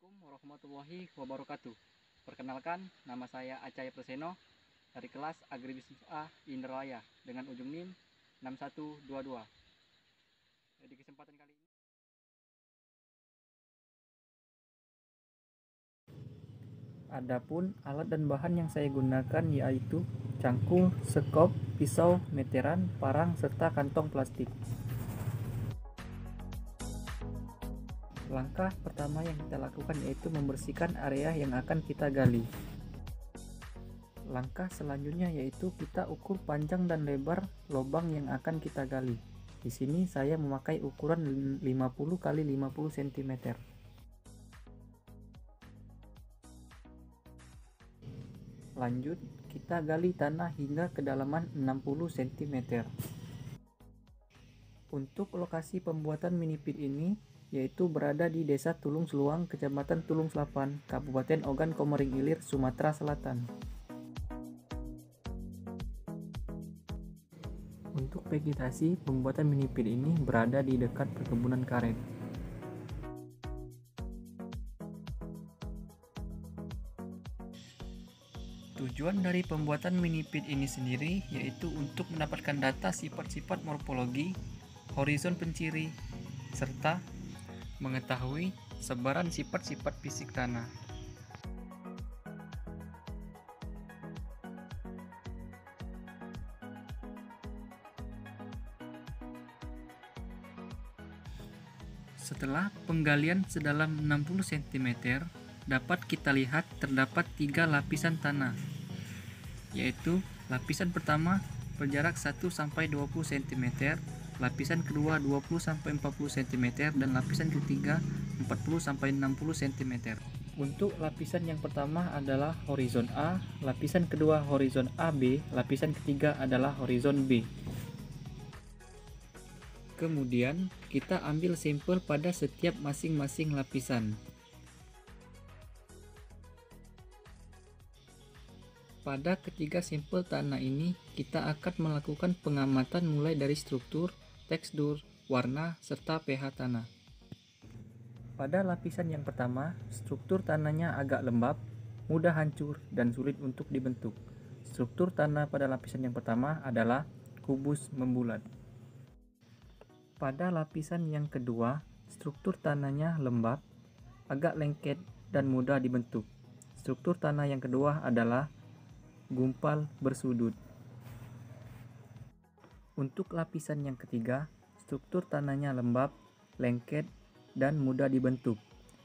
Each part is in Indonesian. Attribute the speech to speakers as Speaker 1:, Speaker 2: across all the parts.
Speaker 1: Assalamualaikum warahmatullahi wabarakatuh. Perkenalkan, nama saya Acaya Preseno dari kelas Agribisnis A Indralaya dengan ujung NIM 6122. Di kesempatan kali ini adapun alat dan bahan yang saya gunakan yaitu cangkul, sekop, pisau, meteran, parang, serta kantong plastik. Langkah pertama yang kita lakukan yaitu membersihkan area yang akan kita gali. Langkah selanjutnya yaitu kita ukur panjang dan lebar lubang yang akan kita gali. Di sini saya memakai ukuran 50 x 50 cm. Lanjut, kita gali tanah hingga kedalaman 60 cm. Untuk lokasi pembuatan mini pit ini yaitu berada di Desa Tulung Seluang, Kecamatan Tulung Selapan, Kabupaten Ogan Komering Ilir, Sumatera Selatan. Untuk vegetasi, pembuatan mini pit ini berada di dekat perkebunan karet. Tujuan dari pembuatan mini pit ini sendiri yaitu untuk mendapatkan data sifat-sifat morfologi, horizon penciri, serta mengetahui sebaran sifat-sifat fisik tanah. Setelah penggalian sedalam 60 cm, dapat kita lihat terdapat 3 lapisan tanah, yaitu lapisan pertama berjarak 1-20 cm, lapisan kedua 20-40 cm, dan lapisan ketiga 40-60 cm. Untuk lapisan yang pertama adalah horizon A, lapisan kedua horizon AB, lapisan ketiga adalah horizon B. Kemudian, kita ambil sampel pada setiap masing-masing lapisan. Pada ketiga sampel tanah ini, kita akan melakukan pengamatan mulai dari struktur, tekstur, warna, serta pH tanah. Pada lapisan yang pertama, struktur tanahnya agak lembab, mudah hancur, dan sulit untuk dibentuk. Struktur tanah pada lapisan yang pertama adalah kubus membulat. Pada lapisan yang kedua, struktur tanahnya lembab, agak lengket, dan mudah dibentuk. Struktur tanah yang kedua adalah gumpal bersudut. Untuk lapisan yang ketiga, struktur tanahnya lembab, lengket, dan mudah dibentuk.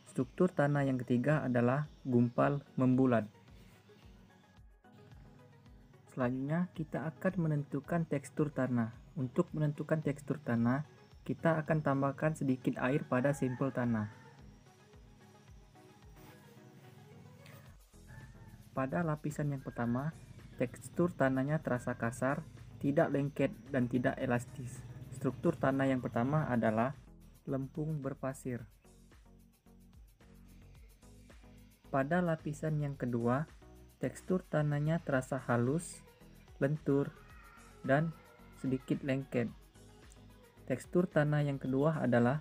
Speaker 1: Struktur tanah yang ketiga adalah gumpal membulat. Selanjutnya, kita akan menentukan tekstur tanah. Untuk menentukan tekstur tanah, kita akan tambahkan sedikit air pada sampel tanah. Pada lapisan yang pertama, tekstur tanahnya terasa kasar, tidak lengket, dan tidak elastis. Struktur tanah yang pertama adalah lempung berpasir. Pada lapisan yang kedua, tekstur tanahnya terasa halus, lentur, dan sedikit lengket. Tekstur tanah yang kedua adalah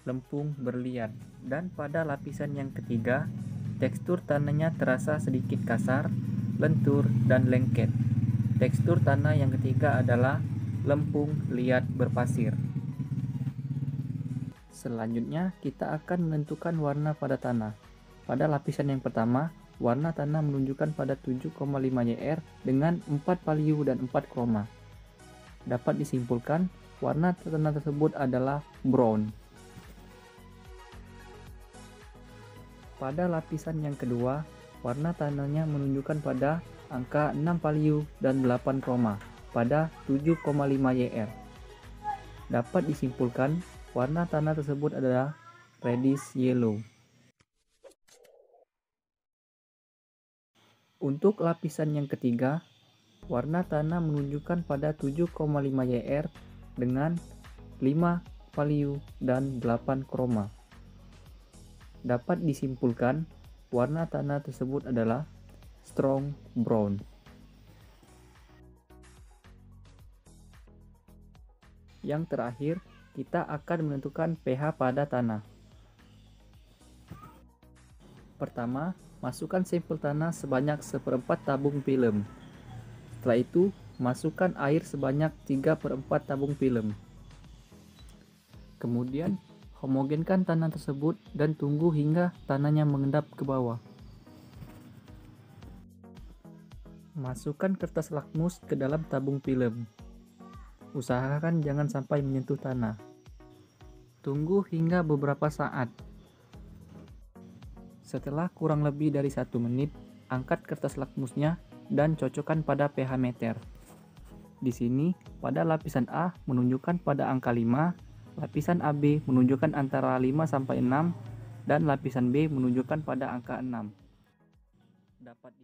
Speaker 1: lempung berliat. Dan pada lapisan yang ketiga, tekstur tanahnya terasa sedikit kasar, lentur, dan lengket. Tekstur tanah yang ketiga adalah lempung liat berpasir. Selanjutnya, kita akan menentukan warna pada tanah. Pada lapisan yang pertama, warna tanah menunjukkan pada 7,5 YR dengan 4 value dan 4 kroma. Dapat disimpulkan, warna tanah tersebut adalah brown. Pada lapisan yang kedua, warna tanahnya menunjukkan pada angka 6 value dan 8 kroma pada 7,5 YR. Dapat disimpulkan, warna tanah tersebut adalah reddish yellow. Untuk lapisan yang ketiga, warna tanah menunjukkan pada 7,5 YR dengan 5 value dan 8 kroma. Dapat disimpulkan, warna tanah tersebut adalah strong brown. Yang terakhir, kita akan menentukan pH pada tanah. Pertama, masukkan sampel tanah sebanyak 1/4 tabung film. Setelah itu, masukkan air sebanyak 3/4 tabung film. Kemudian, homogenkan tanah tersebut dan tunggu hingga tanahnya mengendap ke bawah. Masukkan kertas lakmus ke dalam tabung film. Usahakan jangan sampai menyentuh tanah. Tunggu hingga beberapa saat. Setelah kurang lebih dari 1 menit, angkat kertas lakmusnya dan cocokkan pada pH meter. Di sini, pada lapisan A menunjukkan pada angka 5, lapisan AB menunjukkan antara 5-6, dan lapisan B menunjukkan pada angka 6. Dapat